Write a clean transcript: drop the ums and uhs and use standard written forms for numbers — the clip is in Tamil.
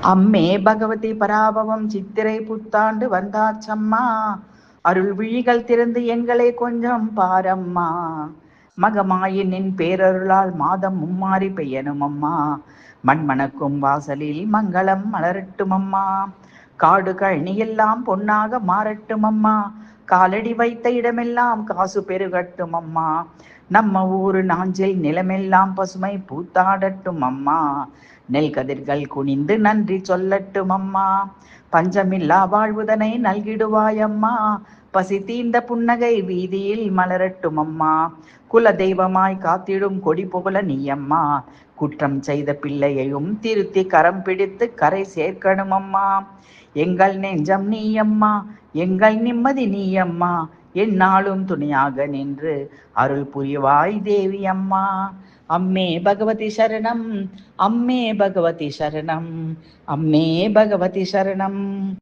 அம்மே பகவதி பராபவம் சித்திரை புத்தாண்டு வந்தாச்சம்மா, அருள் விழிகள் திறந்து எங்களை கொஞ்சம் பாரம்மா. மகமாயினின் பேரருளால் மாதம் மும்மாறி பெய்யணும் அம்மா, மண்மணக்கும் வாசலில் மங்களம் மலரட்டும் அம்மா. காடு கழனி எல்லாம் பொன்னாக மாறட்டும் அம்மா, காலடி வைத்த இடமெல்லாம் காசு பெருகட்டும் அம்மா. நம்ம ஊரு நாஞ்சில் நிலமெல்லாம் பசுமை பூத்தாடட்டும் அம்மா, நெல் கதிர்கள் குனிந்து நன்றி சொல்லட்டும் அம்மா. பஞ்சமில்லா வாழ்வுதனை நல்கிடுவாயம்மா, பசி தீர்ந்த புன்னகை வீதியில் மலரட்டும் அம்மா. குல தெய்வமாய் காத்திடும் கொடி புகழ நீயம்மா, குற்றம் செய்த பிள்ளையையும் திருத்தி கரம் பிடித்து கரை சேர்க்கணும் அம்மா. எங்கள் நெஞ்சம் நீயம்மா, எங்கள் நிம்மதி நீயம்மா, எந்நாளும் துணையாக நின்று அருள் புரிவாய் தேவி அம்மா. அம்மே பகவதி சரணம், அம்மே பகவதி சரணம், அம்மே பகவதி சரணம்.